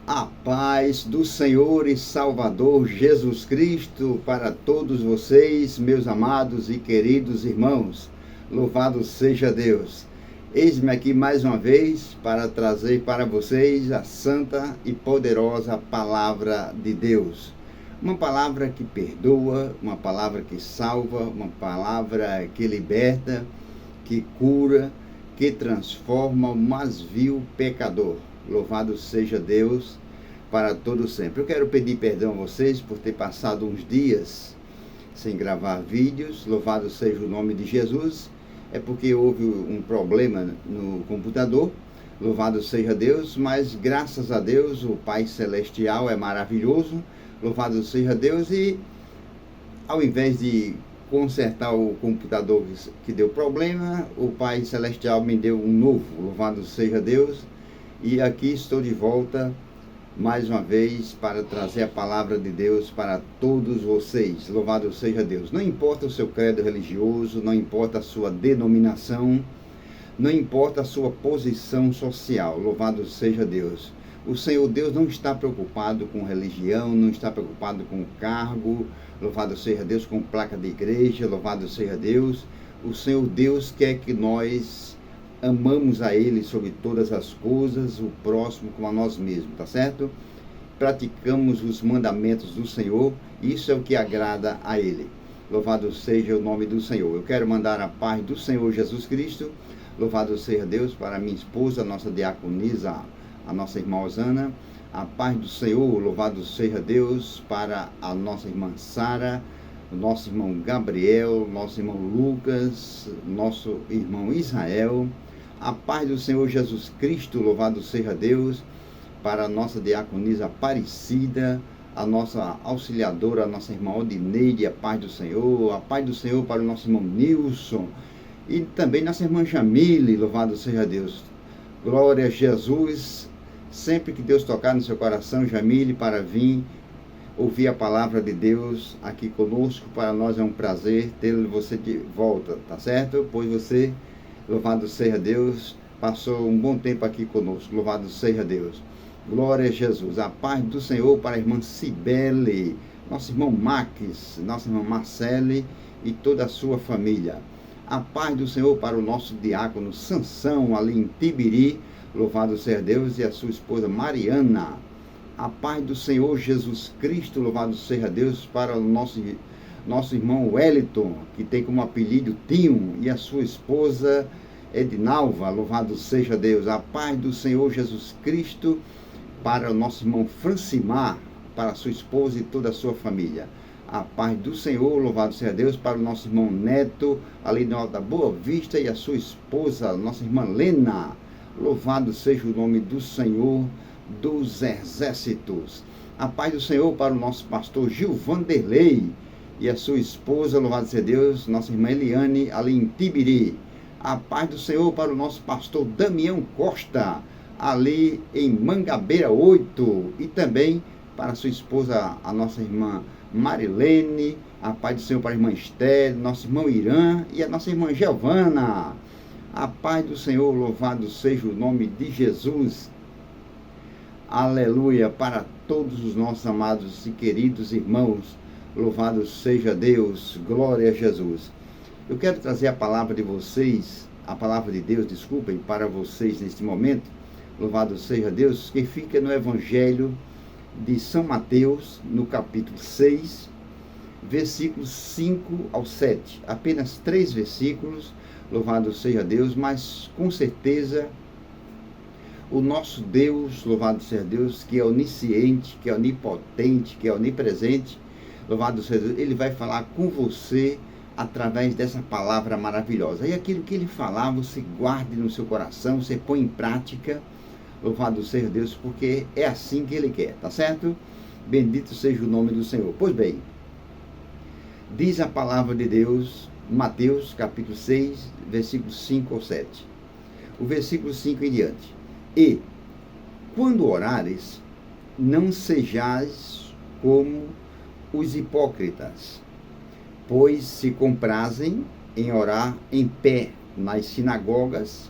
A paz do Senhor e Salvador Jesus Cristo para todos vocês, meus amados e queridos irmãos. Louvado seja Deus. Eis-me aqui mais uma vez para trazer para vocês a santa e poderosa palavra de Deus. Uma palavra que perdoa, uma palavra que salva, uma palavra que liberta, que cura, que transforma o mais vil pecador. Louvado seja Deus para todo sempre. Eu quero pedir perdão a vocês por ter passado uns dias sem gravar vídeos. Louvado seja o nome de Jesus. É porque houve um problema no computador. Louvado seja Deus, mas graças a Deus o Pai Celestial é maravilhoso. Louvado seja Deus. E ao invés de consertar o computador que deu problema, o Pai Celestial me deu um novo. Louvado seja Deus. E aqui estou de volta mais uma vez para trazer a palavra de Deus para todos vocês. Louvado seja Deus. Não importa o seu credo religioso, não importa a sua denominação, não importa a sua posição social. Louvado seja Deus. O Senhor Deus não está preocupado com religião, não está preocupado com cargo. Louvado seja Deus, com placa de igreja. Louvado seja Deus. O Senhor Deus quer que nós amamos a Ele sobre todas as coisas, o próximo como a nós mesmos, tá certo? Praticamos os mandamentos do Senhor, isso é o que agrada a Ele. Louvado seja o nome do Senhor. Eu quero mandar a paz do Senhor Jesus Cristo, louvado seja Deus, para minha esposa, a nossa diaconisa, a nossa irmã Osana. A paz do Senhor, louvado seja Deus, para a nossa irmã Sara, o nosso irmão Gabriel, nosso irmão Lucas, nosso irmão Israel. A paz do Senhor Jesus Cristo, louvado seja Deus, para a nossa diaconisa Aparecida, a nossa auxiliadora, a nossa irmã Odineide, a paz do Senhor para o nosso irmão Nilson, e também nossa irmã Jamile, louvado seja Deus. Glória a Jesus, sempre que Deus tocar no seu coração, Jamile, para vir ouvir a palavra de Deus aqui conosco, para nós é um prazer ter você de volta, tá certo? Pois você, louvado seja Deus, passou um bom tempo aqui conosco. Louvado seja Deus. Glória a Jesus. A paz do Senhor para a irmã Cibele, nosso irmão Max, nossa irmã Marcele e toda a sua família. A paz do Senhor para o nosso diácono Sansão, ali em Tibiri. Louvado seja Deus, e a sua esposa Mariana. A paz do Senhor Jesus Cristo, louvado seja Deus, para o nosso irmão Wellington, que tem como apelido Tinho, e a sua esposa Edinalva, louvado seja Deus. A paz do Senhor Jesus Cristo para o nosso irmão Francimar, para a sua esposa e toda a sua família. A paz do Senhor, louvado seja Deus, para o nosso irmão Neto, ali no Alto da Boa Vista, e a sua esposa, nossa irmã Lena. Louvado seja o nome do Senhor dos exércitos. A paz do Senhor para o nosso pastor Gil Vanderlei e a sua esposa, louvado seja Deus, nossa irmã Eliane, ali em Tibiri. A paz do Senhor para o nosso pastor Damião Costa, ali em Mangabeira 8, e também para a sua esposa, a nossa irmã Marilene. A paz do Senhor para a irmã Esther, nosso irmão Irã e a nossa irmã Giovana. A paz do Senhor, louvado seja o nome de Jesus. Aleluia, para todos os nossos amados e queridos irmãos, louvado seja Deus, glória a Jesus. Eu quero trazer a palavra de vocês, a palavra de Deus, desculpem, para vocês neste momento, louvado seja Deus, que fica no Evangelho de São Mateus, no capítulo 6, versículos 5 ao 7, apenas 3 versículos, louvado seja Deus, mas com certeza o nosso Deus, louvado seja Deus, que é onisciente, que é onipotente, que é onipresente, louvado seja Deus, Ele vai falar com você através dessa palavra maravilhosa. E aquilo que Ele falar, você guarde no seu coração, você põe em prática, louvado seja Deus, porque é assim que Ele quer, tá certo? Bendito seja o nome do Senhor. Pois bem, diz a palavra de Deus, Mateus capítulo 6, versículos 5 ao 7. O versículo 5 em diante. E, quando orares, não sejais como os hipócritas, pois se comprazem em orar em pé nas sinagogas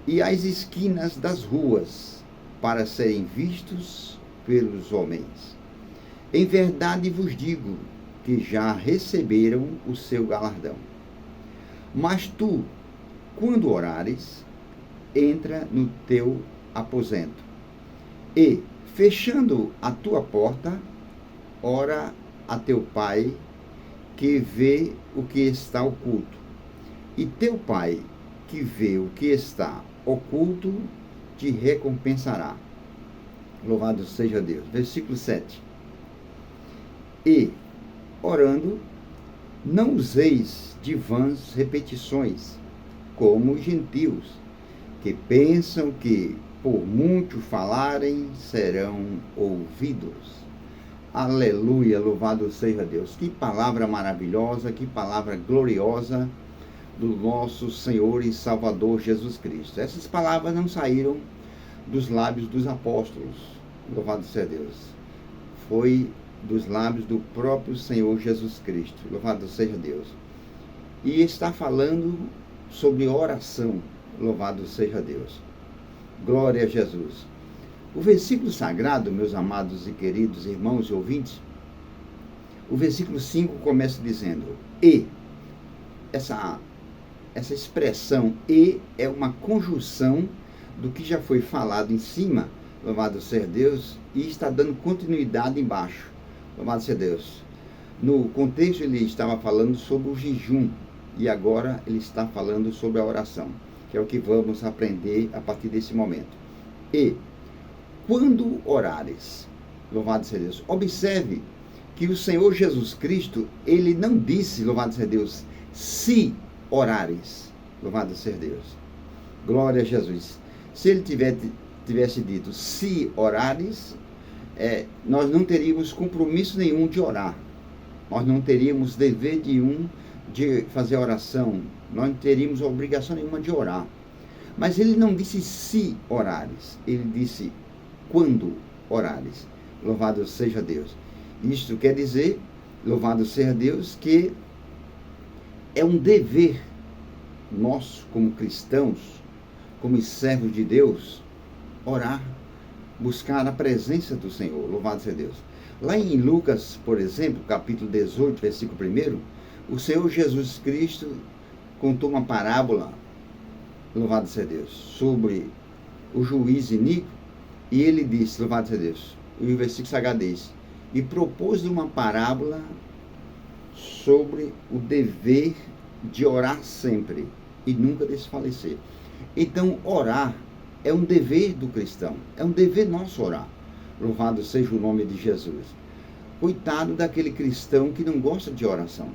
e às esquinas das ruas, para serem vistos pelos homens. Em verdade vos digo que já receberam o seu galardão. Mas tu, quando orares, entra no teu aposento e, fechando a tua porta, ora a teu Pai, que vê o que está oculto. E teu Pai, que vê o que está oculto, te recompensará. Louvado seja Deus. Versículo 7. E, orando, não useis de vãs repetições, como os gentios, que pensam que, por muito falarem, serão ouvidos. Aleluia, louvado seja Deus. Que palavra maravilhosa, que palavra gloriosa do nosso Senhor e Salvador Jesus Cristo. Essas palavras não saíram dos lábios dos apóstolos, louvado seja Deus. Foi dos lábios do próprio Senhor Jesus Cristo, louvado seja Deus. E está falando sobre oração, louvado seja Deus. Glória a Jesus. O versículo sagrado, meus amados e queridos irmãos e ouvintes, o versículo 5 começa dizendo, e. Essa expressão e é uma conjunção do que já foi falado em cima, louvado seja Deus, e está dando continuidade embaixo, louvado seja Deus. No contexto ele estava falando sobre o jejum e agora ele está falando sobre a oração, que é o que vamos aprender a partir desse momento. E, quando orares, louvado seja Deus, observe que o Senhor Jesus Cristo, ele não disse, louvado seja Deus, se orares, louvado seja Deus. Glória a Jesus. Se ele tivesse dito, se orares, nós não teríamos compromisso nenhum de orar. Nós não teríamos dever de fazer oração. Nós não teríamos obrigação nenhuma de orar. Mas ele não disse se orares. Ele disse quando orares. Louvado seja Deus. Isto quer dizer, louvado seja Deus, que é um dever nosso como cristãos, como servos de Deus, orar, buscar a presença do Senhor, louvado seja Deus. Lá em Lucas, por exemplo, capítulo 18, versículo 1, o Senhor Jesus Cristo contou uma parábola, louvado seja Deus, sobre o juiz iníquo, e ele disse, louvado seja Deus, e o versículo sagrado diz, e propôs uma parábola sobre o dever de orar sempre e nunca desfalecer. Então, orar é um dever do cristão, é um dever nosso orar. Louvado seja o nome de Jesus. Coitado daquele cristão que não gosta de oração.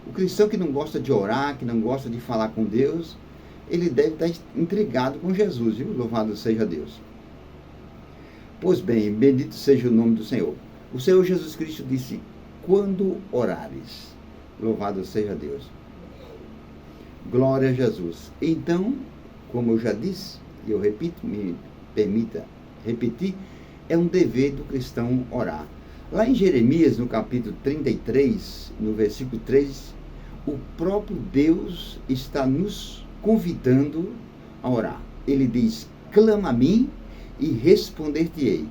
O cristão que não gosta de orar, que não gosta de falar com Deus, ele deve estar intrigado com Jesus, viu? Louvado seja Deus. Pois bem, bendito seja o nome do Senhor. O Senhor Jesus Cristo disse, quando orares, louvado seja Deus. Glória a Jesus. Então, como eu já disse, e eu repito, me permita repetir, é um dever do cristão orar. Lá em Jeremias, no capítulo 33, no versículo 3, o próprio Deus está nos convidando a orar. Ele diz, clama a mim e responder-te-ei.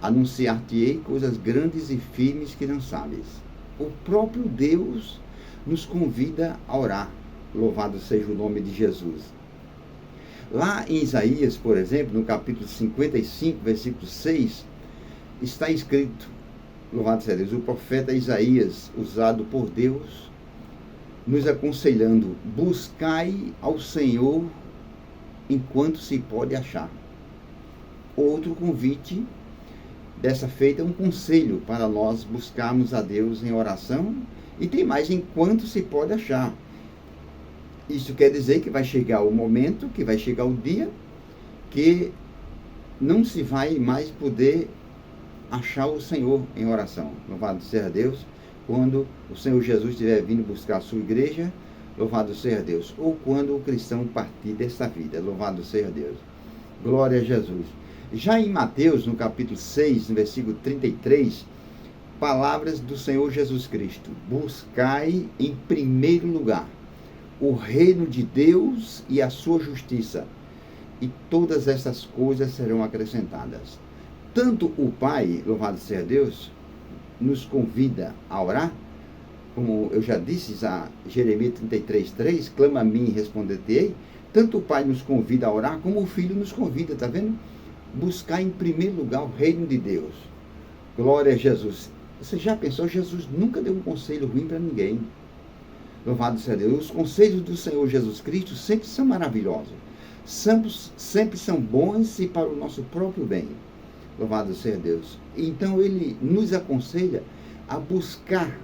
Anunciar-te-ei coisas grandes e firmes que não sabes. O próprio Deus nos convida a orar. Louvado seja o nome de Jesus. Lá em Isaías, por exemplo, no capítulo 55, versículo 6, está escrito, louvado seja Deus, o profeta Isaías, usado por Deus, nos aconselhando, buscai ao Senhor enquanto se pode achar. Outro convite dessa feita é um conselho para nós buscarmos a Deus em oração, e tem mais, enquanto se pode achar. Isso quer dizer que vai chegar o momento, que vai chegar o dia, que não se vai mais poder achar o Senhor em oração. Louvado seja Deus, quando o Senhor Jesus estiver vindo buscar a sua igreja, louvado seja Deus. Ou quando o cristão partir desta vida, louvado seja Deus. Glória a Jesus. Já em Mateus, no capítulo 6, no versículo 33, palavras do Senhor Jesus Cristo. Buscai em primeiro lugar o reino de Deus e a sua justiça, e todas essas coisas serão acrescentadas. Tanto o Pai, louvado seja Deus, nos convida a orar, como eu já disse, a Jeremias 33:3, clama a mim e responder-te-ei. Tanto o Pai nos convida a orar, como o Filho nos convida, está vendo? Buscar em primeiro lugar o reino de Deus. Glória a Jesus. Você já pensou? Jesus nunca deu um conselho ruim para ninguém. Louvado seja Deus. Os conselhos do Senhor Jesus Cristo sempre são maravilhosos. Sempre são bons e para o nosso próprio bem. Louvado seja Deus. Então ele nos aconselha a buscar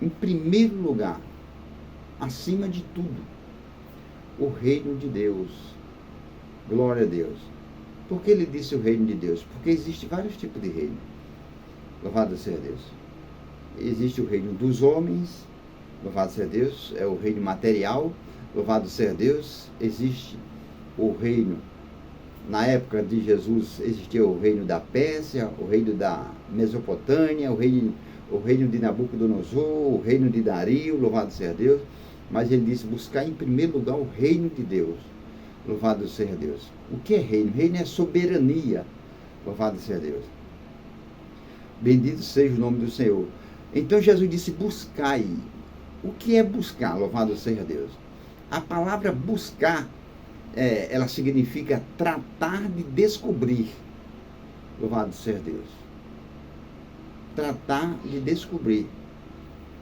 em primeiro lugar, acima de tudo, o reino de Deus. Glória a Deus. Por que ele disse o reino de Deus? Porque existem vários tipos de reino. Louvado seja Deus. Existe o reino dos homens, louvado seja Deus, é o reino material, louvado seja Deus. Existe o reino, na época de Jesus, existia o reino da Pérsia, o reino da Mesopotâmia, o reino de Nabucodonosor, o reino de Dario, louvado seja Deus. Mas ele disse, buscar em primeiro lugar o reino de Deus. Louvado seja Deus. O que é reino? Reino é soberania. Louvado seja Deus. Bendito seja o nome do Senhor. Então Jesus disse, buscai. O que é buscar? Louvado seja Deus. A palavra buscar, ela significa tratar de descobrir. Louvado seja Deus. Tratar de descobrir.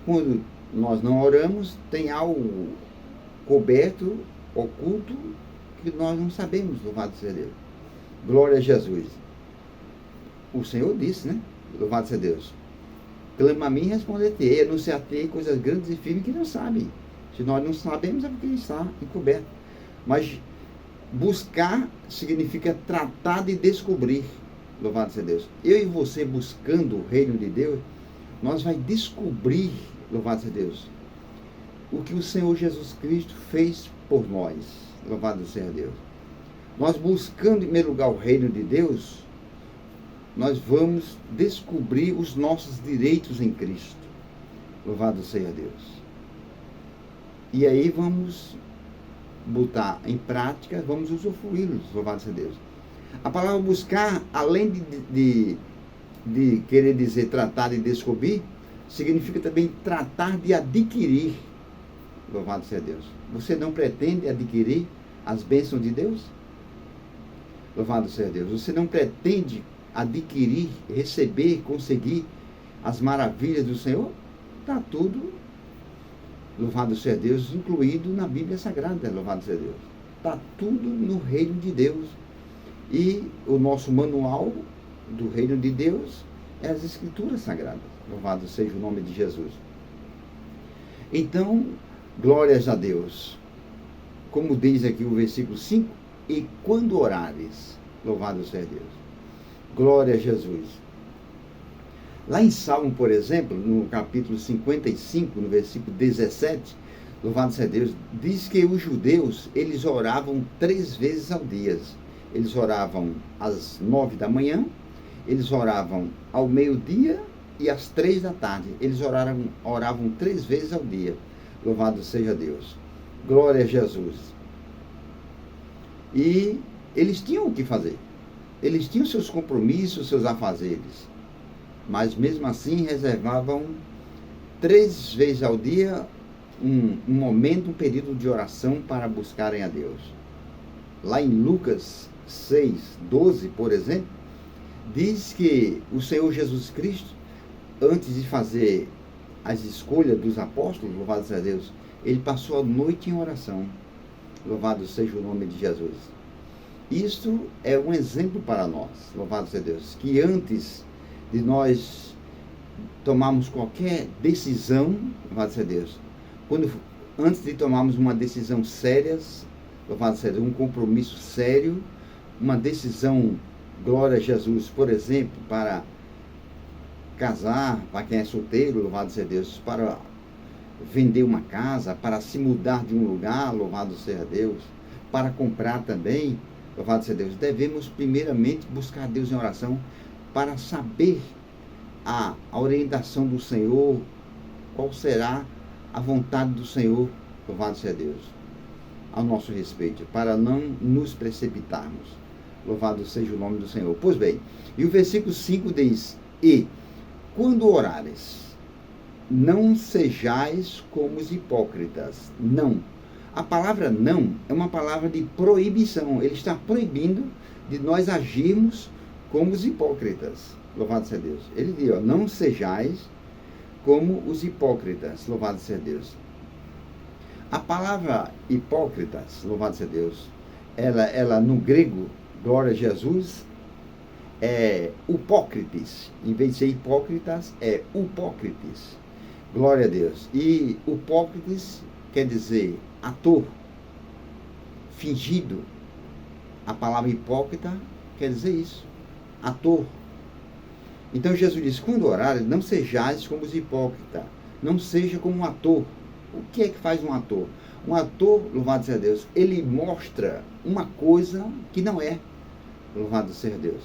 Quando nós não oramos, tem algo coberto, oculto, que nós não sabemos, louvado seja Deus. Glória a Jesus. O Senhor disse, né? Louvado seja Deus. Clama a mim e responder-te-ei, anunciar-te-ei coisas grandes e firmes que não sabem. Se nós não sabemos, é porque está encoberto. Mas buscar significa tratar de descobrir. Louvado seja Deus. Eu e você buscando o reino de Deus, nós vai descobrir, louvado seja Deus, o que o Senhor Jesus Cristo fez por nós. Louvado seja Deus. Nós buscando em primeiro lugar o reino de Deus, nós vamos descobrir os nossos direitos em Cristo. Louvado seja Deus. E aí vamos botar em prática, vamos usufruí-los. Louvado seja Deus. A palavra buscar, além de querer dizer tratar e descobrir, significa também tratar de adquirir. Louvado seja Deus. Você não pretende adquirir as bênçãos de Deus? Louvado seja Deus. Você não pretende adquirir, receber, conseguir as maravilhas do Senhor? Está tudo, louvado seja Deus, incluído na Bíblia Sagrada. Louvado seja Deus. Está tudo no reino de Deus. E o nosso manual do reino de Deus é as Escrituras Sagradas. Louvado seja o nome de Jesus. Então, glórias a Deus. Como diz aqui o versículo 5, e quando orares, louvado seja Deus. Glória a Jesus. Lá em Salmo, por exemplo, no capítulo 55, no versículo 17, louvado seja Deus, diz que os judeus, eles oravam 3 vezes ao dia. Eles oravam às 9 da manhã, eles oravam ao meio-dia e às 3 da tarde. Eles oravam 3 vezes ao dia. Louvado seja Deus. Glória a Jesus. E eles tinham o que fazer. Eles tinham seus compromissos, seus afazeres. Mas mesmo assim reservavam 3 vezes ao dia um momento, um período de oração para buscarem a Deus. Lá em Lucas 6:12, por exemplo, diz que o Senhor Jesus Cristo, antes de fazer as escolhas dos apóstolos, louvado seja Deus, ele passou a noite em oração. Louvado seja o nome de Jesus. Isto é um exemplo para nós, louvado seja Deus, que antes de nós tomarmos qualquer decisão, louvado seja Deus, antes de tomarmos uma decisão séria, louvado seja Deus, um compromisso sério, uma decisão, glória a Jesus, por exemplo, para casar, para quem é solteiro, louvado seja Deus, para vender uma casa, para se mudar de um lugar, louvado seja Deus, para comprar também, louvado seja Deus, devemos primeiramente buscar Deus em oração para saber a orientação do Senhor, qual será a vontade do Senhor, louvado seja Deus. ao nosso respeito, para não nos precipitarmos. Louvado seja o nome do Senhor. Pois bem, e o versículo 5 diz: e quando orares, não sejais como os hipócritas. Não. A palavra não é uma palavra de proibição. Ele está proibindo de nós agirmos como os hipócritas. Louvado seja Deus. Ele diz, ó, não sejais como os hipócritas. Louvado seja Deus. A palavra hipócritas, louvado seja Deus, ela no grego, glória a Jesus, é upócrites. Em vez de ser hipócritas, é upócrites. Glória a Deus. E upócrites quer dizer ator, fingido. A palavra hipócrita quer dizer isso, ator. Então Jesus diz, quando orares, não sejais como os hipócritas, não seja como um ator. O que é que faz um ator? Um ator, louvado seja Deus, ele mostra uma coisa que não é. Louvado seja Deus.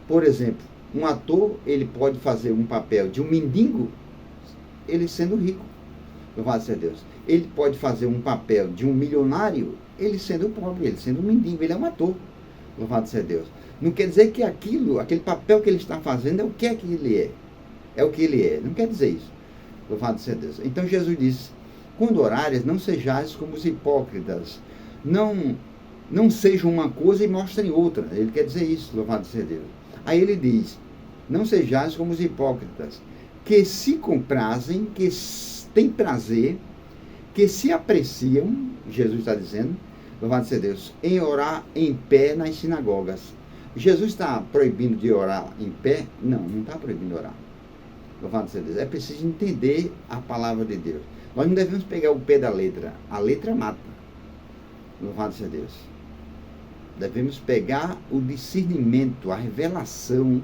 Por exemplo, um ator, ele pode fazer um papel de um mendigo, ele sendo rico. Louvado seja Deus. Ele pode fazer um papel de um milionário, ele sendo pobre, ele sendo um mendigo, ele é um ator. Louvado seja Deus. Não quer dizer que aquele papel que ele está fazendo é o que ele é. É o que ele é. Não quer dizer isso. Louvado seja Deus. Então Jesus diz, quando orares, não sejais como os hipócritas. Não sejam uma coisa e mostrem outra. Ele quer dizer isso, louvado seja Deus. Aí ele diz, não sejais como os hipócritas, que se comprazem, que têm prazer, que se apreciam, Jesus está dizendo, louvado seja Deus, em orar em pé nas sinagogas. Jesus está proibindo de orar em pé? Não está proibindo de orar. Louvado seja Deus. É preciso entender a palavra de Deus. Nós não devemos pegar o pé da letra. A letra mata. Louvado seja Deus. Devemos pegar o discernimento, a revelação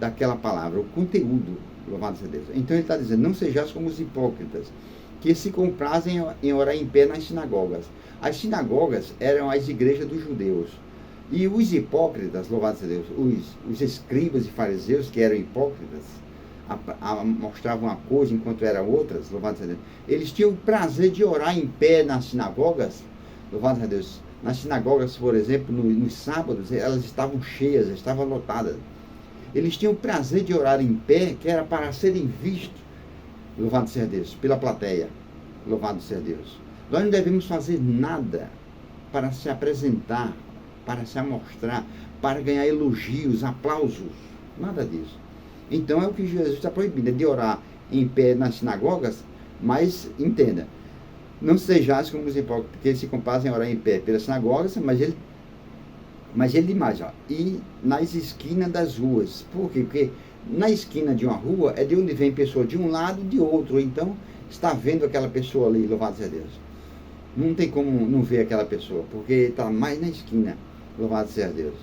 daquela palavra, o conteúdo. Louvado seja Deus. Então ele está dizendo, não sejais como os hipócritas, que se comprazem em orar em pé nas sinagogas. As sinagogas eram as igrejas dos judeus. E os hipócritas, louvado seja Deus, os escribas e fariseus, que eram hipócritas, mostravam uma coisa enquanto eram outras, louvado seja Deus, eles tinham o prazer de orar em pé nas sinagogas, louvado seja Deus. Nas sinagogas, por exemplo, nos sábados, elas estavam cheias, estavam lotadas. Eles tinham o prazer de orar em pé, que era para serem vistos, louvado seja Deus, pela plateia, louvado seja Deus. Nós não devemos fazer nada para se apresentar, para se amostrar, para ganhar elogios, aplausos, nada disso. Então é o que Jesus está proibindo, é de orar em pé nas sinagogas, mas entenda, não sejais como os hipócritas, que eles se comprazem a orar em pé pelas sinagogas, mas ele diz mais, ó, e nas esquinas das ruas. Por quê? Porque na esquina de uma rua é de onde vem pessoa de um lado e de outro, então está vendo aquela pessoa ali, louvado seja Deus. Não tem como não ver aquela pessoa, porque está mais na esquina, louvado seja Deus.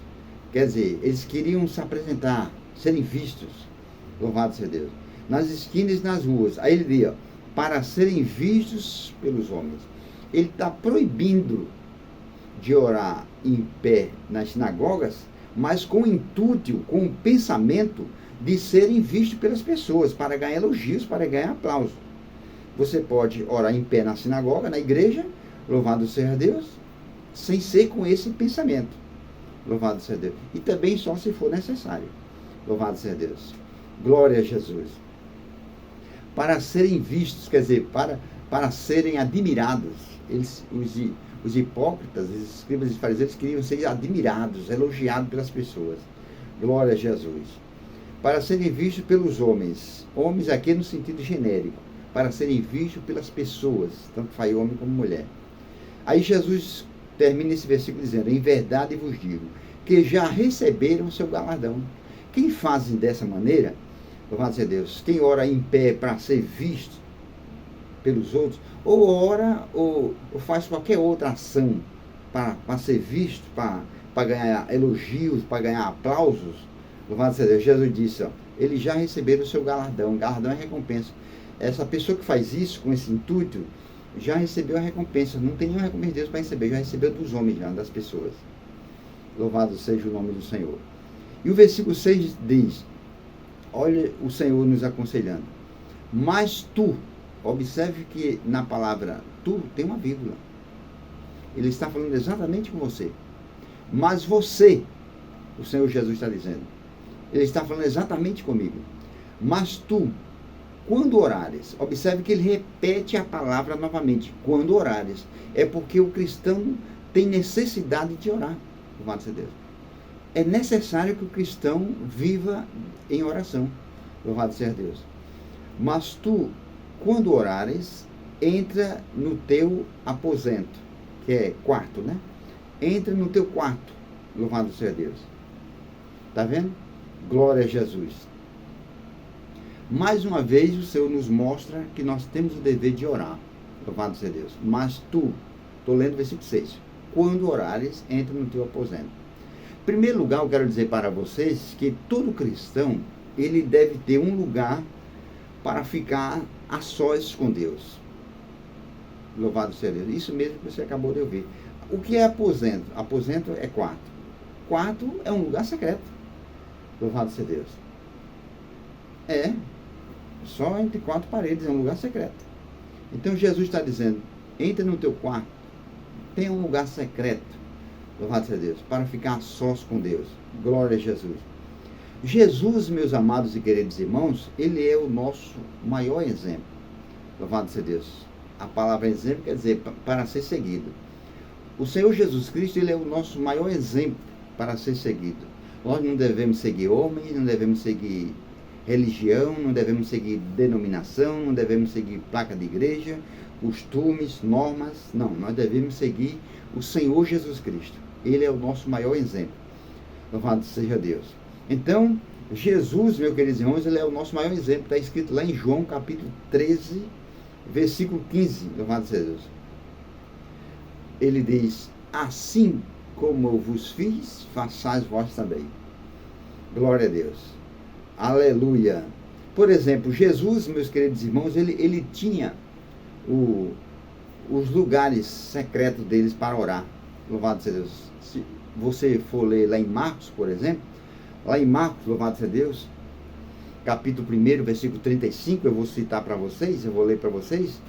Quer dizer, eles queriam se apresentar, serem vistos, louvado seja Deus, nas esquinas e nas ruas. Aí ele diz, ó, para serem vistos pelos homens. Ele está proibindo de orar em pé nas sinagogas, mas com o intuito, com o pensamento de serem vistos pelas pessoas, para ganhar elogios, para ganhar aplausos. Você pode orar em pé na sinagoga, na igreja, louvado seja Deus, sem ser com esse pensamento, louvado seja Deus. E também só se for necessário, louvado seja Deus. Glória a Jesus. Para serem vistos, quer dizer, para serem admirados. Os hipócritas, os escribas e fariseus queriam ser admirados, elogiados pelas pessoas. Glória a Jesus. Para serem vistos pelos homens. Homens aqui no sentido genérico. Para serem vistos pelas pessoas, tanto faz homem como mulher. Aí Jesus termina esse versículo dizendo, em verdade vos digo, que já receberam o seu galardão. Quem fazem dessa maneira, louvado seja Deus, quem ora em pé para ser visto pelos outros, ou ora ou faz qualquer outra ação para ser visto, para ganhar elogios, para ganhar aplausos, louvado seja Deus. Jesus disse, ó, eles já receberam o seu galardão. Galardão é recompensa. Essa pessoa que faz isso com esse intuito já recebeu a recompensa. Não tem nenhuma recompensa de Deus para receber, já recebeu dos homens, já, das pessoas. Louvado seja o nome do Senhor. E o versículo 6 diz, olha o Senhor nos aconselhando, mas tu, observe que na palavra tu tem uma vírgula. Ele está falando exatamente com você. Mas você, o Senhor Jesus está dizendo, ele está falando exatamente comigo. Mas tu, quando orares, observe que ele repete a palavra novamente, quando orares. É porque o cristão tem necessidade de orar, louvado seja Deus. É necessário que o cristão viva em oração, louvado seja Deus. Mas tu, quando orares, entra no teu aposento, que é quarto, né? Entra no teu quarto, louvado seja Deus. Está vendo? Glória a Jesus. Mais uma vez o Senhor nos mostra que nós temos o dever de orar, louvado seja Deus. Mas tu, estou lendo o versículo 6, quando orares, entra no teu aposento. Em primeiro lugar, eu quero dizer para vocês que todo cristão, ele deve ter um lugar para ficar a sós com Deus. Louvado seja Deus. Isso mesmo que você acabou de ouvir. O que é aposento? Aposento é quarto. Quarto é um lugar secreto. Louvado seja Deus. É. Só entre quatro paredes, é um lugar secreto. Então Jesus está dizendo, entra no teu quarto, tem um lugar secreto, louvado seja Deus, para ficar a sós com Deus. Glória a Jesus. Jesus, meus amados e queridos irmãos, ele é o nosso maior exemplo. Louvado seja Deus. A palavra exemplo quer dizer para ser seguido. O Senhor Jesus Cristo, ele é o nosso maior exemplo para ser seguido. Nós não devemos seguir homens, não devemos seguir religião, não devemos seguir denominação, não devemos seguir placa de igreja, costumes, normas. Não, nós devemos seguir o Senhor Jesus Cristo. Ele é o nosso maior exemplo. Louvado seja Deus. Então, Jesus, meus queridos irmãos, ele é o nosso maior exemplo. Está escrito lá em João, capítulo 13, versículo 15. Louvado seja Deus. Ele diz, assim como eu vos fiz, façais vós também. Glória a Deus. Aleluia. Por exemplo, Jesus, meus queridos irmãos, ele tinha os lugares secretos deles para orar. Louvado seja Deus. Se você for ler lá em Marcos, por exemplo, lá em Marcos, louvado seja Deus, capítulo 1, versículo 35, eu vou citar para vocês, eu vou ler para vocês.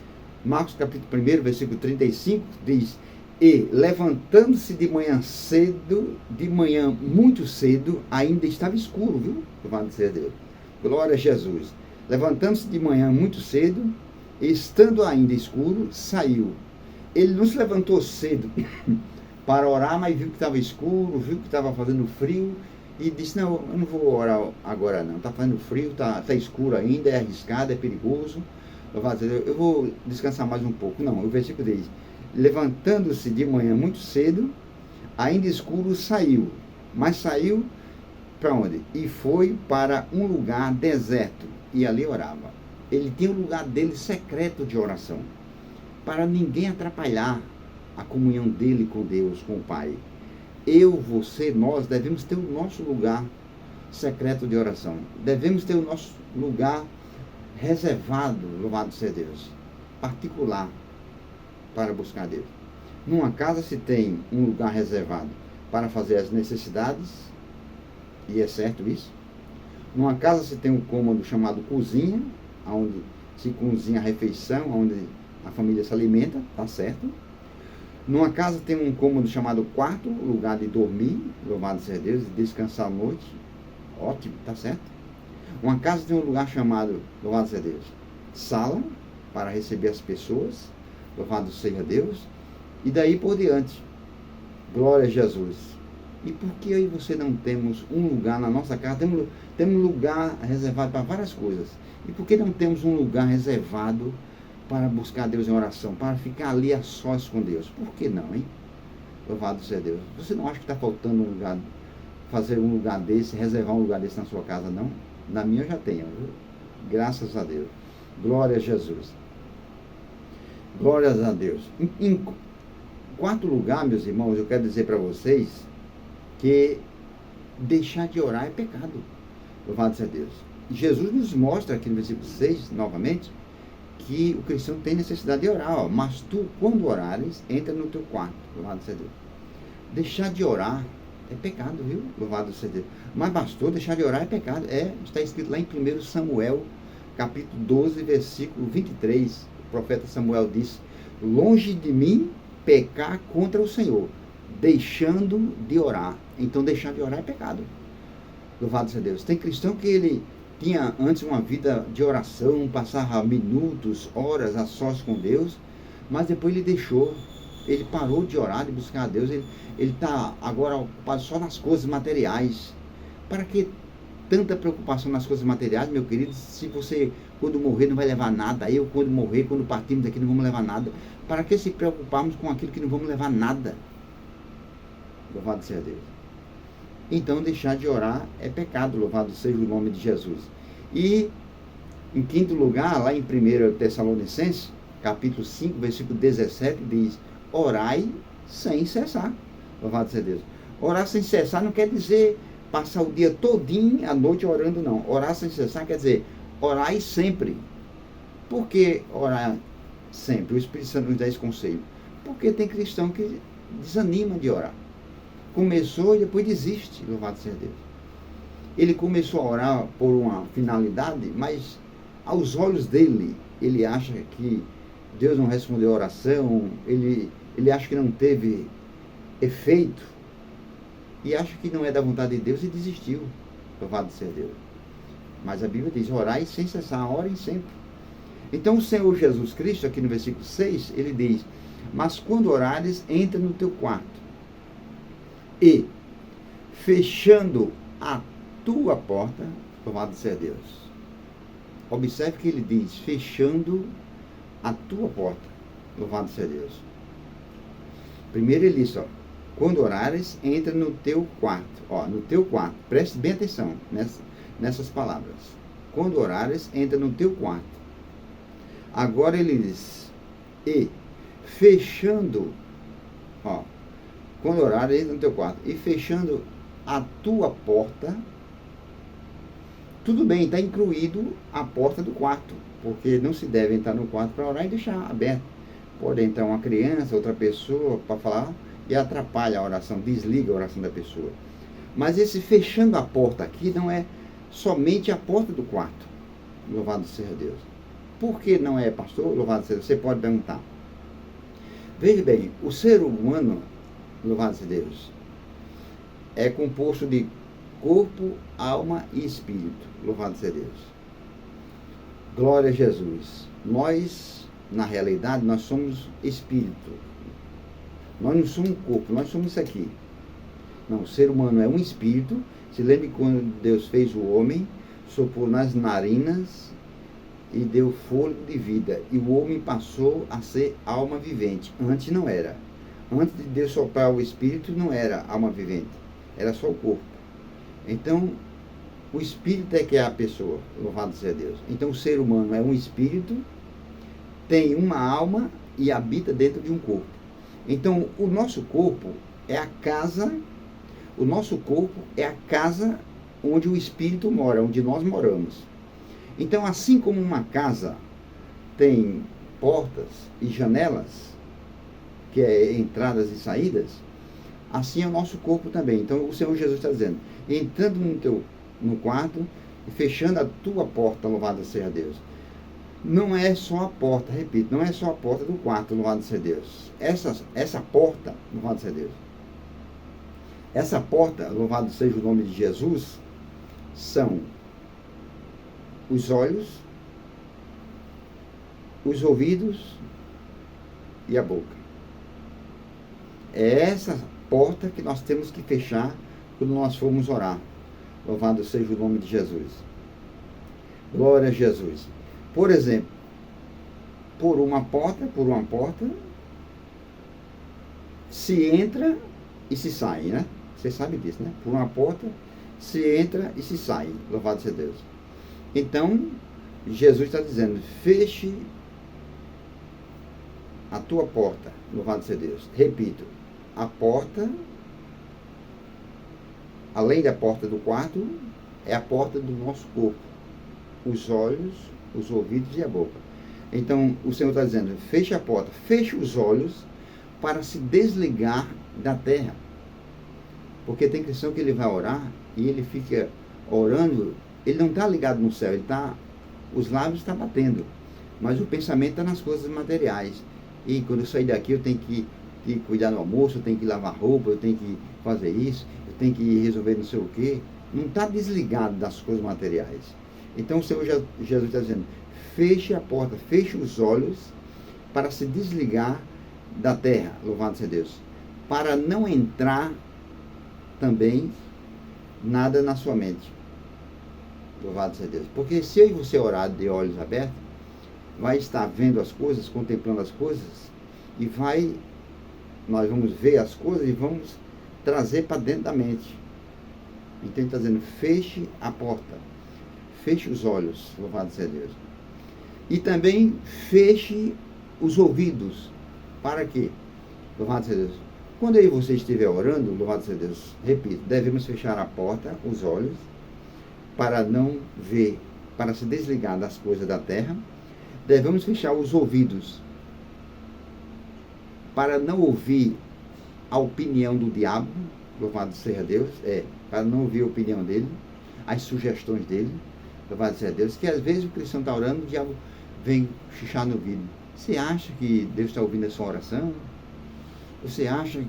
Marcos, capítulo 1, versículo 35, diz, e levantando-se de manhã cedo, de manhã muito cedo, ainda estava escuro, viu? Louvado seja Deus. Glória a Jesus. Levantando-se de manhã muito cedo, estando ainda escuro, saiu. Ele não se levantou cedo para orar, mas viu que estava escuro, viu que estava fazendo frio, e disse, não, eu não vou orar agora não, está fazendo frio, está escuro ainda, é arriscado, é perigoso, eu vou descansar mais um pouco. Não, o versículo diz, levantando-se de manhã muito cedo, ainda escuro, saiu. Mas saiu para onde? E foi para um lugar deserto, e ali orava. Ele tinha um lugar dele secreto de oração, para ninguém atrapalhar a comunhão dele com Deus, com o Pai. Eu, você, nós devemos ter o nosso lugar secreto de oração. Devemos ter o nosso lugar reservado, louvado seja Deus, particular, para buscar Deus. Numa casa se tem um lugar reservado para fazer as necessidades, e é certo isso. Numa casa se tem um cômodo chamado cozinha, onde se cozinha a refeição, onde a família se alimenta, tá certo. Numa casa tem um cômodo chamado quarto, lugar de dormir, louvado seja Deus, e descansar à noite, ótimo, tá certo. Uma casa tem um lugar chamado, louvado seja Deus, sala, para receber as pessoas, louvado seja Deus, e daí por diante, glória a Jesus. E por que aí você não temos um lugar na nossa casa? Temos lugar reservado para várias coisas. E por que não temos um lugar reservado para buscar Deus em oração, para ficar ali a sós com Deus? Por que não, hein? Louvado seja Deus. Você não acha que está faltando um lugar, fazer um lugar desse, reservar um lugar desse na sua casa, não? Na minha eu já tenho, viu? Graças a Deus. Glória a Jesus. Glórias a Deus. Em quarto lugar, meus irmãos, eu quero dizer para vocês que deixar de orar é pecado. Louvado seja Deus. Jesus nos mostra aqui no versículo 6, novamente, que o cristão tem necessidade de orar. Ó. Mas tu, quando orares, entra no teu quarto. Louvado seja Deus. Deixar de orar é pecado, viu? Louvado seja Deus. Mas pastor, deixar de orar é pecado. Está escrito lá em 1 Samuel, capítulo 12, versículo 23. O profeta Samuel disse, longe de mim pecar contra o Senhor, deixando de orar. Então, deixar de orar é pecado. Louvado seja Deus. Tem cristão que ele tinha antes uma vida de oração, passava minutos, horas a sós com Deus, mas depois ele deixou, ele parou de orar, de buscar a Deus, ele está agora ocupado só nas coisas materiais. Para que tanta preocupação nas coisas materiais, meu querido, se você, quando morrer, não vai levar nada? Eu, quando morrer, quando partirmos daqui, não vamos levar nada. Para que se preocuparmos com aquilo que não vamos levar nada? Louvado seja Deus. Então, deixar de orar é pecado, louvado seja o nome de Jesus. E, em quinto lugar, lá em 1 Tessalonicenses, capítulo 5, versículo 17, diz: orai sem cessar. Louvado seja Deus. Orar sem cessar não quer dizer passar o dia todinho, a noite orando, não. Orar sem cessar quer dizer orai sempre. Por que orar sempre? O Espírito Santo nos dá esse conselho. Porque tem cristão que desanima de orar. Começou e depois desiste, louvado seja Deus. Ele começou a orar por uma finalidade, mas aos olhos dele, ele acha que Deus não respondeu a oração, ele acha que não teve efeito, e acha que não é da vontade de Deus e desistiu, louvado seja Deus. Mas a Bíblia diz: orai sem cessar, orem sempre. Então o Senhor Jesus Cristo, aqui no versículo 6, ele diz: mas quando orares, entra no teu quarto, e, fechando a tua porta, louvado seja Deus. Observe que ele diz: fechando a tua porta, louvado seja Deus. Primeiro ele diz, quando orares, entra no teu quarto. No teu quarto, preste bem atenção nessas palavras. Quando orares, entra no teu quarto. Agora ele diz: e, fechando, quando orares, entra no teu quarto, e fechando a tua porta. Tudo bem, está incluído a porta do quarto, porque não se deve entrar no quarto para orar e deixar aberto. Pode entrar uma criança, outra pessoa para falar e atrapalha a oração, desliga a oração da pessoa. Mas esse fechando a porta aqui não é somente a porta do quarto. Louvado seja Deus. Por que não é, pastor? Louvado seja Deus. Você pode perguntar. Veja bem, o ser humano, louvado seja Deus, é composto de corpo, alma e espírito. Louvado seja Deus. Glória a Jesus. Nós, na realidade, nós somos espírito. Nós não somos corpo, nós somos isso aqui. Não, o ser humano é um espírito. Se lembre quando Deus fez o homem, soprou nas narinas e deu fôlego de vida. E o homem passou a ser alma vivente. Antes não era. Antes de Deus soprar o espírito, não era alma vivente. Era só o corpo. Então, o espírito é que é a pessoa. Louvado seja Deus. Então, o ser humano é um espírito, tem uma alma e habita dentro de um corpo. Então, o nosso corpo é a casa, onde o espírito mora, onde nós moramos. Então, assim como uma casa tem portas e janelas, que é entradas e saídas, assim é o nosso corpo também. Então, o Senhor Jesus está dizendo: entrando no quarto e fechando a tua porta, louvado seja Deus. Não é só a porta, repito, não é só a porta do quarto, louvado seja Deus. Essa porta, louvado seja Deus. Essa porta, louvado seja o nome de Jesus, são os olhos, os ouvidos e a boca. É essa porta que nós temos que fechar quando nós formos orar. Louvado seja o nome de Jesus. Glória a Jesus. Por exemplo, por uma porta, se entra e se sai, né? Você sabe disso, né? Por uma porta, se entra e se sai. Louvado seja Deus. Então, Jesus está dizendo: feche a tua porta. Louvado seja Deus. Repito, a porta, além da porta do quarto, é a porta do nosso corpo. Os olhos, os ouvidos e a boca. Então, o Senhor está dizendo: feche a porta, feche os olhos para se desligar da terra. Porque tem cristão que ele vai orar e ele fica orando, ele não está ligado no céu, os lábios estão batendo, mas o pensamento está nas coisas materiais. E quando eu sair daqui, eu tenho que que cuidar do almoço, eu tenho que lavar roupa, eu tenho que fazer isso, eu tenho que resolver não sei o quê. Não está desligado das coisas materiais. Então o Senhor Jesus está dizendo, feche a porta, feche os olhos para se desligar da terra, louvado seja Deus, para não entrar também nada na sua mente. Louvado seja Deus. Porque se eu e você orar de olhos abertos, vai estar vendo as coisas, contemplando as coisas, e nós vamos ver as coisas e vamos trazer para dentro da mente. Então ele está dizendo, feche a porta, feche os olhos, louvado seja Deus. E também feche os ouvidos. Para quê? Louvado seja Deus. Quando eu e você estiver orando, louvado seja Deus, repito, devemos fechar a porta, os olhos, para não ver, para se desligar das coisas da terra. Devemos fechar os ouvidos, para não ouvir a opinião do diabo, louvado seja Deus, para não ouvir a opinião dele, as sugestões dele, louvado seja Deus, que às vezes o cristão está orando, o diabo vem xixar no ouvido. Você acha que Deus está ouvindo a sua oração? Você acha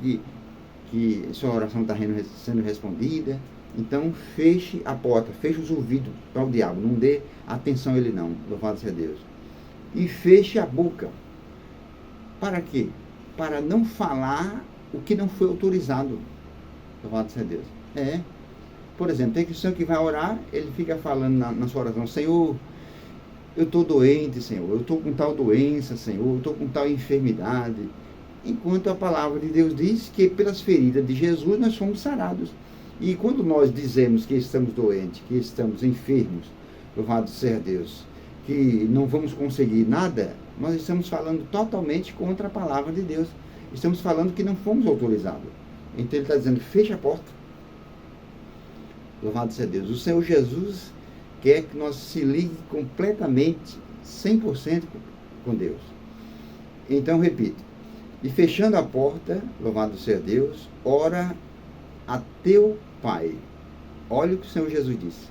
que sua oração está sendo respondida? Então feche a porta, feche os ouvidos para o diabo, não dê atenção a ele não, louvado seja Deus. E feche a boca. Para quê? Para não falar o que não foi autorizado, louvado seja Deus. Por exemplo, tem cristão que vai orar, ele fica falando na sua oração, Senhor, eu estou doente, Senhor, eu estou com tal doença, Senhor, eu estou com tal enfermidade. Enquanto a palavra de Deus diz que pelas feridas de Jesus nós somos sarados. E quando nós dizemos que estamos doentes, que estamos enfermos, louvado seja Deus, que não vamos conseguir nada, nós estamos falando totalmente contra a palavra de Deus. Estamos falando que não fomos autorizados. Então ele está dizendo, feche a porta. Louvado seja Deus. O Senhor Jesus quer que nós se ligue completamente, 100% com Deus. Então, repito. E fechando a porta, louvado seja Deus, ora a teu Pai. Olha o que o Senhor Jesus disse.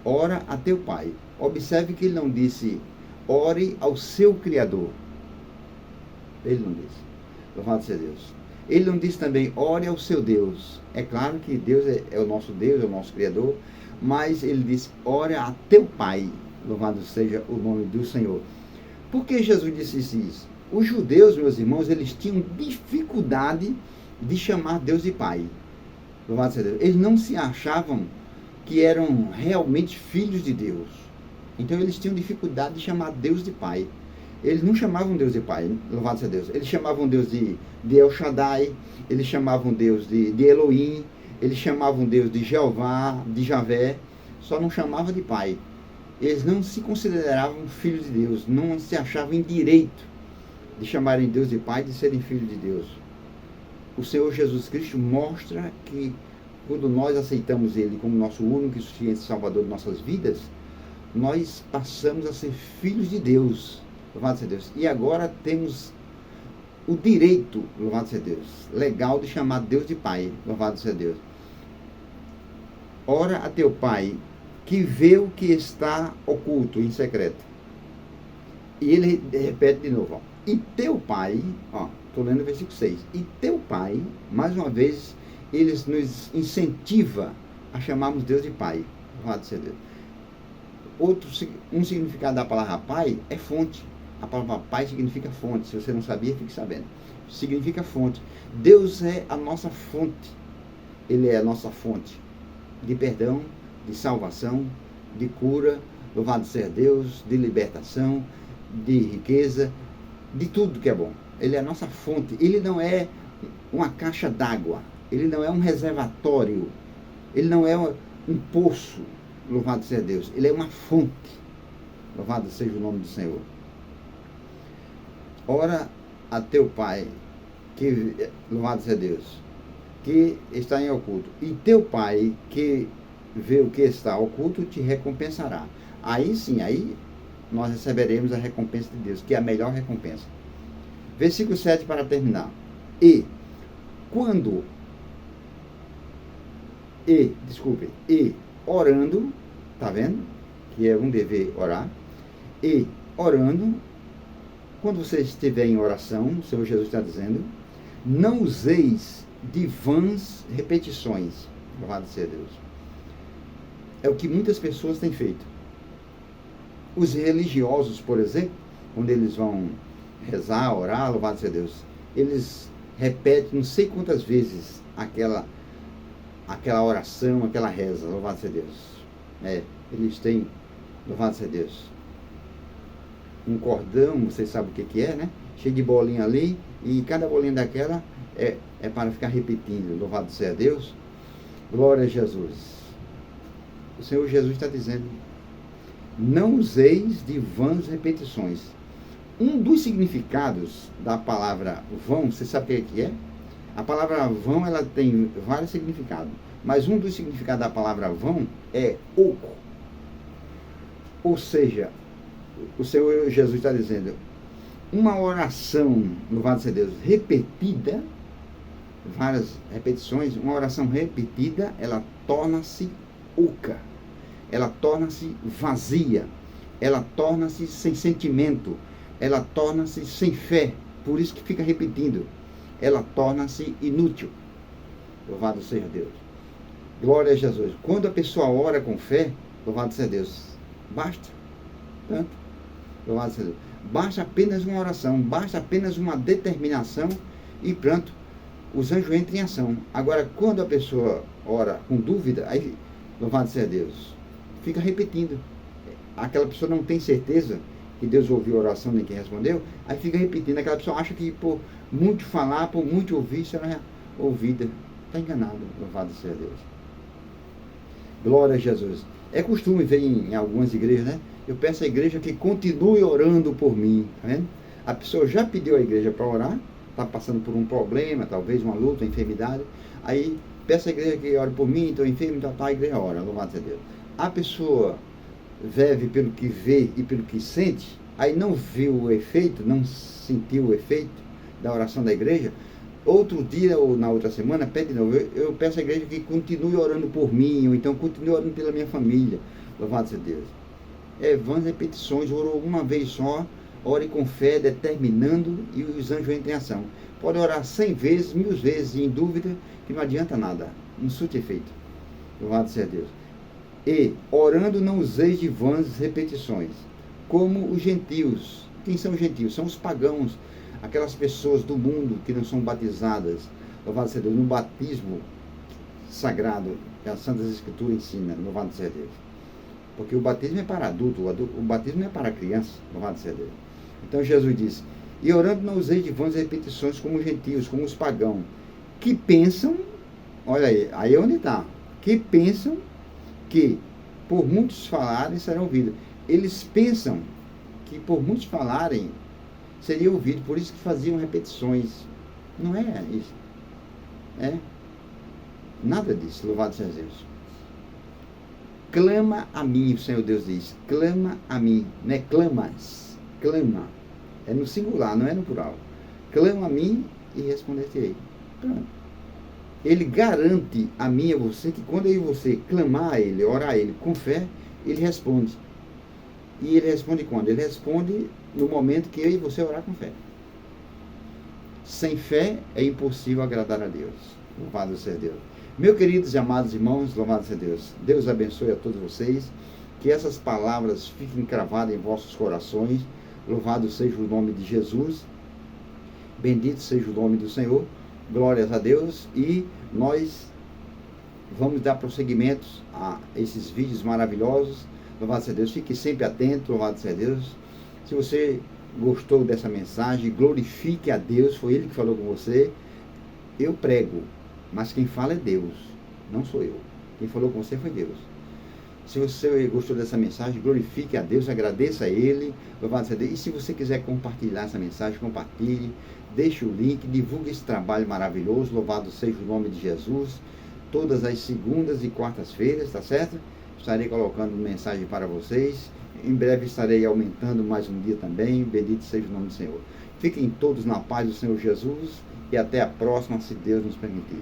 Ora a teu Pai. Observe que ele não disse, ore ao seu Criador. Ele não disse. Louvado seja Deus. Ele não disse também, ore ao seu Deus. É claro que Deus é o nosso Deus, é o nosso Criador, mas ele disse, ore a teu Pai. Louvado seja o nome do Senhor. Por que Jesus disse isso? Os judeus, meus irmãos, eles tinham dificuldade de chamar Deus de Pai. Louvado seja Deus. Eles não se achavam que eram realmente filhos de Deus. Então eles tinham dificuldade de chamar Deus de Pai. Eles não chamavam Deus de Pai, louvado seja Deus. Eles chamavam Deus de El Shaddai, eles chamavam Deus de Elohim, eles chamavam Deus de Jeová, de Javé, só não chamavam de Pai. Eles não se consideravam filhos de Deus, não se achavam em direito de chamarem Deus de Pai, de serem filhos de Deus. O Senhor Jesus Cristo mostra que quando nós aceitamos Ele como nosso único e suficiente Salvador de nossas vidas, nós passamos a ser filhos de Deus, louvado seja Deus. E agora temos o direito, louvado seja Deus, legal de chamar Deus de Pai, louvado seja Deus. Ora a teu Pai, que vê o que está oculto, em secreto. E ele repete de novo, ó. E teu Pai, estou lendo o versículo 6, e teu Pai, mais uma vez, ele nos incentiva a chamarmos Deus de Pai, louvado seja Deus. Um significado da palavra Pai é fonte. A palavra Pai significa fonte, se você não sabia, fique sabendo. Significa fonte. Deus é a nossa fonte, Ele é a nossa fonte de perdão, de salvação, de cura, louvado seja Deus, de libertação, de riqueza, de tudo que é bom. Ele é a nossa fonte. Ele não é uma caixa d'água. Ele não é um reservatório. Ele não é um poço. Louvado seja Deus. Ele é uma fonte. Louvado seja o nome do Senhor. Ora a teu Pai, louvado seja Deus, que está em oculto. E teu Pai, que vê o que está oculto, te recompensará. Aí sim, aí nós receberemos a recompensa de Deus, que é a melhor recompensa. Versículo 7 para terminar. E orando, tá vendo? Que é um dever orar. E orando, quando você estiver em oração, o Senhor Jesus está dizendo, Não useis de vãs repetições. Louvado seja Deus. É o que muitas pessoas têm feito. Os religiosos, por exemplo, quando eles vão rezar, orar, louvado seja Deus, eles repetem não sei quantas vezes aquela oração, aquela reza, louvado seja Deus. Eles têm, louvado seja Deus, um cordão, vocês sabem o que é, né? Cheio de bolinha ali, e cada bolinha daquela é para ficar repetindo, louvado seja Deus, glória a Jesus. O Senhor Jesus está dizendo, não useis de vãs repetições. Um dos significados da palavra vão, você sabe o que é? A palavra vão, ela tem vários significados, mas um dos significados da palavra vão é oco. Ou seja, o Senhor Jesus está dizendo, uma oração, louvado seja Deus, repetida, várias repetições, uma oração repetida, ela torna-se oca, ela torna-se vazia, ela torna-se sem sentimento, ela torna-se sem fé, por isso que fica repetindo, ela torna-se inútil. Louvado seja Deus. Glória a Jesus. Quando a pessoa ora com fé, louvado seja Deus, basta, tanto, louvado seja Deus. Basta apenas uma oração, basta apenas uma determinação e pronto, os anjos entram em ação. Agora, quando a pessoa ora com dúvida, aí, louvado seja Deus, fica repetindo. Aquela pessoa não tem certeza que Deus ouviu a oração nem quem respondeu, aí fica repetindo. Aquela pessoa acha que por muito falar, por muito ouvir, será ouvida. Está enganado, louvado seja Deus. Glória a Jesus. É costume ver em algumas igrejas, né? Eu peço à igreja que continue orando por mim, tá vendo? A pessoa já pediu à igreja para orar, está passando por um problema, talvez uma luta, uma enfermidade, aí peço à igreja que ore por mim, estou enfermo, então a igreja ora, louvado seja Deus. A pessoa vive pelo que vê e pelo que sente, aí não viu o efeito, não sentiu o efeito da oração da igreja, outro dia ou na outra semana, pede de novo, eu peço à igreja que continue orando por mim, ou então continue orando pela minha família, louvado seja Deus. Vãs repetições, orou uma vez só, ore com fé, determinando, e os anjos entram em ação. Pode orar 100 vezes, 1000 vezes, em dúvida, que não adianta nada, não surte efeito, louvado seja Deus. E, orando, não useis de vãs repetições, como os gentios. Quem são os gentios? São os pagãos, aquelas pessoas do mundo que não são batizadas, louvado seja Deus, no batismo sagrado, que as Santas Escrituras ensinam, louvado seja Deus. Porque o batismo é para adulto, o batismo não é para criança, louvado seja Deus. Então Jesus disse, e orando não useis de vãs repetições como os gentios, como os pagãos, que pensam, olha aí onde está, que pensam que por muitos falarem serão ouvidos. Eles pensam que por muitos falarem seria ouvido, por isso que faziam repetições. Não é isso. Nada disso, louvado seja Deus. Clama a mim, o Senhor Deus diz, clama a mim, não é clamas, clama, é no singular, não é no plural. Clama a mim e responder-te-ei. Pronto. Ele garante a mim e a você que quando eu e você clamar a Ele, orar a Ele com fé, Ele responde. E Ele responde quando? Ele responde no momento que eu e você orar com fé. Sem fé é impossível agradar a Deus. Louvado seja Deus. Meus queridos e amados irmãos, louvado seja Deus. Deus abençoe a todos vocês. Que essas palavras fiquem cravadas em vossos corações. Louvado seja o nome de Jesus. Bendito seja o nome do Senhor. Glórias a Deus. E nós vamos dar prosseguimento a esses vídeos maravilhosos. Louvado seja Deus. Fique sempre atento. Louvado seja Deus. Se você gostou dessa mensagem, glorifique a Deus. Foi Ele que falou com você. Eu prego, mas quem fala é Deus, não sou eu. Quem falou com você foi Deus. Se você gostou dessa mensagem, glorifique a Deus, agradeça a Ele, louvado seja Deus. E se você quiser compartilhar essa mensagem, compartilhe, deixe o link, divulgue esse trabalho maravilhoso, louvado seja o nome de Jesus. Todas as segundas e quartas-feiras, tá certo? Estarei colocando mensagem para vocês. Em breve estarei aumentando mais um dia também. Bendito seja o nome do Senhor. Fiquem todos na paz do Senhor Jesus e até a próxima, se Deus nos permitir.